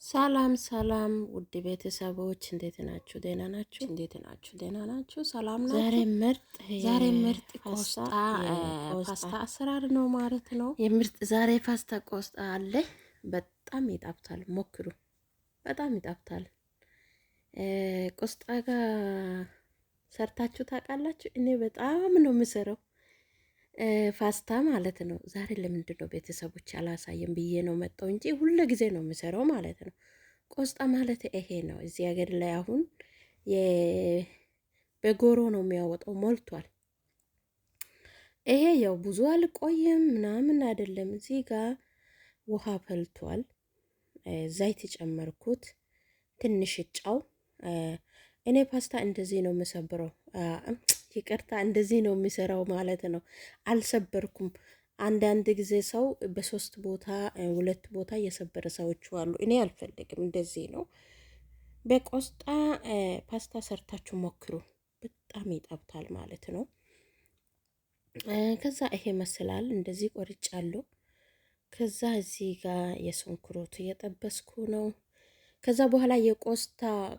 ሰላም ሰላም ውድ ቤተሰቦች እንዴት ናችሁ? ደህና ናችሁ? እንዴት ናችሁ? ደህና ናችሁ? ሰላም ናችሁ? ዛሬ ምርጥ ፓስታ አሰራር ነው ማለት ነው። ዛሬ ፓስታ ቆስጣ አለ። በጣም ይጣፍጣል፣ ሞክሩ። በጣም ይጣፍጣል። ቆስጣ ጋር ሰርታችሁ ታውቃላችሁ? እኔ በጣም ነው የምሰራው ፓስታ ማለት ነው። ዛሬ ለምንድን ነው ቤተሰቦች አላሳየም ብዬ ነው መጣው እንጂ ሁሉ ጊዜ ነው የምሰራው ማለት ነው። ቆስጣ ማለት ይሄ ነው። እዚህ ሀገር ላይ አሁን በጎሮ ነው የሚያወጣው፣ ሞልቷል። ይሄ ያው ብዙ አልቆየም ምናምን አይደለም። እዚህ ጋር ውሃ ፈልቷል፣ ዘይት ጨመርኩት፣ ትንሽ ጫው። እኔ ፓስታ እንደዚህ ነው የምሰብረው። ይቅርታ እንደዚህ ነው የሚሰራው ማለት ነው። አልሰበርኩም። አንዳንድ ጊዜ ሰው በሶስት ቦታ ሁለት ቦታ የሰበረ ሰዎች አሉ። እኔ አልፈልግም፣ እንደዚህ ነው። በቆስጣ ፓስታ ሰርታችሁ ሞክሩ፣ በጣም ይጣፍጣል ማለት ነው። ከዛ ይሄ መስላል እንደዚህ ቆርጫለሁ። ከዛ እዚህ ጋር የሽንኩርት እየጠበስኩ ነው። ከዛ በኋላ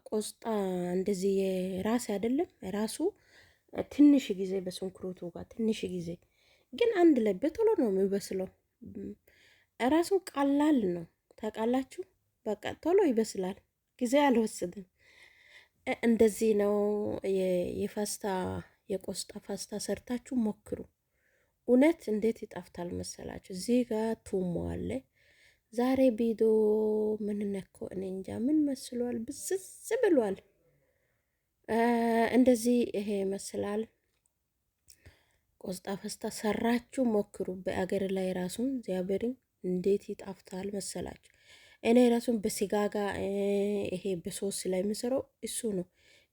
ቆስጣ እንደዚህ የራስ አይደለም ራሱ ትንሽ ጊዜ በሽንኩርቱ ጋር ትንሽ ጊዜ ግን አንድ ላይ በቶሎ ነው የሚበስለው። ራሱ ቀላል ነው ታውቃላችሁ። በቃ ቶሎ ይበስላል፣ ጊዜ አልወስድም። እንደዚህ ነው የቆስጣ ፓስታ ሰርታችሁ ሞክሩ። እውነት እንዴት ይጣፍጣል መሰላችሁ። እዚህ ጋር ቱሞ አለ። ዛሬ ቪዲዮ ምን ነካው እኔ እንጃ፣ ምን መስሏል፣ ብስስ ብሏል። እንደዚህ ይሄ ይመስላል። ቆስጣ ፓስታ ሰራችሁ ሞክሩ። በአገር ላይ ራሱን እግዚአብሔርን እንዴት ይጣፍጣል መሰላችሁ። እኔ ራሱን በስጋ ጋር ይሄ በሶስ ላይ የምሰራው እሱ ነው።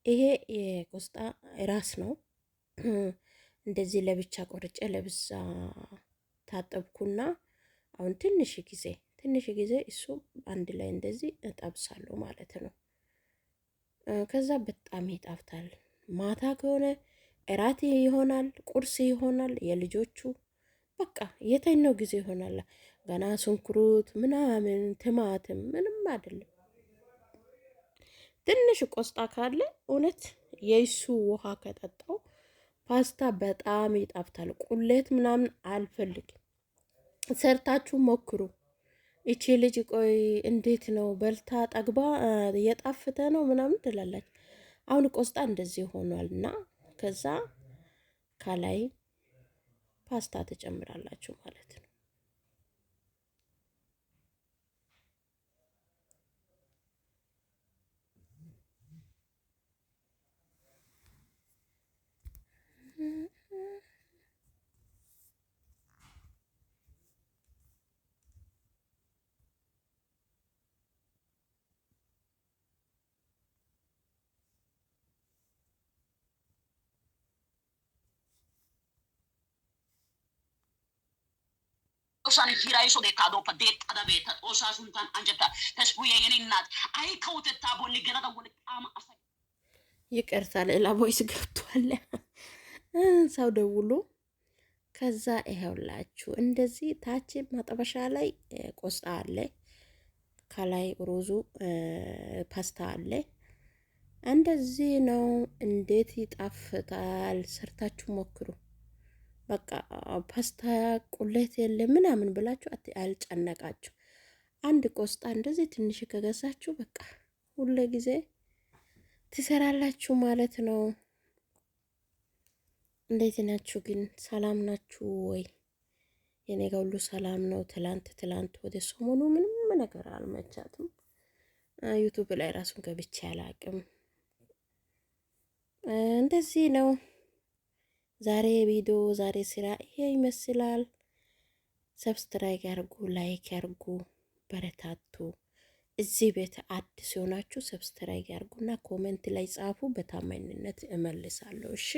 ይሄ የቆስጣ ራስ ነው። እንደዚህ ለብቻ ቆርጬ ለብዛ ታጠብኩና አሁን ትንሽ ጊዜ እሱ አንድ ላይ እንደዚህ እጠብሳለሁ ማለት ነው። ከዛ በጣም ይጣፍጣል። ማታ ከሆነ እራት ይሆናል፣ ቁርስ ይሆናል፣ የልጆቹ በቃ የተኛው ጊዜ ይሆናል። ገና ሽንኩርት ምናምን ቲማቲም ምንም አይደለም። ትንሽ ቆስጣ ካለ እውነት የእሱ ውሃ ከጠጣው ፓስታ በጣም ይጣፍጣል። ቁሌት ምናምን አልፈልግም። ሰርታችሁ ሞክሩ። እቺ ልጅ ቆይ እንዴት ነው በልታ ጠግባ የጣፍተ ነው ምናምን ትላላችሁ። አሁን ቆስጣ እንደዚህ ሆኗልና ከዛ ከላይ ፓስታ ትጨምራላችሁ ማለት ነው። ኦሳን ሂራይሶ ዴካዶ ፐዴት አዳቤት ኦሳ ሱንታን አንጀታ ተስቡዬ የኔ እናት አይ ከውተታ ቦል ገረዳ ወልቃማ አሳ ይቅርታ ሌላ ቮይስ ገብቷል። ሰው ደውሎ ከዛ ይሄውላችሁ እንደዚህ ታች ማጠበሻ ላይ ቆስጣ አለ፣ ከላይ ሩዙ ፓስታ አለ። እንደዚህ ነው። እንዴት ይጣፍጣል! ሰርታችሁ ሞክሩ። በቃ ፓስታ ቁሌት የለ ምናምን ብላችሁ አልጨነቃችሁ። አንድ ቆስጣ እንደዚህ ትንሽ ከገዛችሁ በቃ ሁሉ ጊዜ ትሰራላችሁ ማለት ነው። እንዴት ናችሁ ግን? ሰላም ናችሁ ወይ? የኔ ጋር ሁሉ ሰላም ነው። ትላንት ወደ ሰሞኑ ምንም ነገር አልመቻትም። ዩቱብ ላይ ራሱን ገብቼ አላቅም። እንደዚህ ነው ዛሬ ቪዲዮ፣ ዛሬ ስራ ይሄ ይመስላል። ሰብስክራይብ ያርጉ፣ ላይክ ያርጉ፣ በረታቱ። እዚህ ቤት አዲስ የሆናችሁ ሰብስክራይብ ያርጉና ኮሜንት ላይ ጻፉ። በታማኝነት እመልሳለሁ። እሺ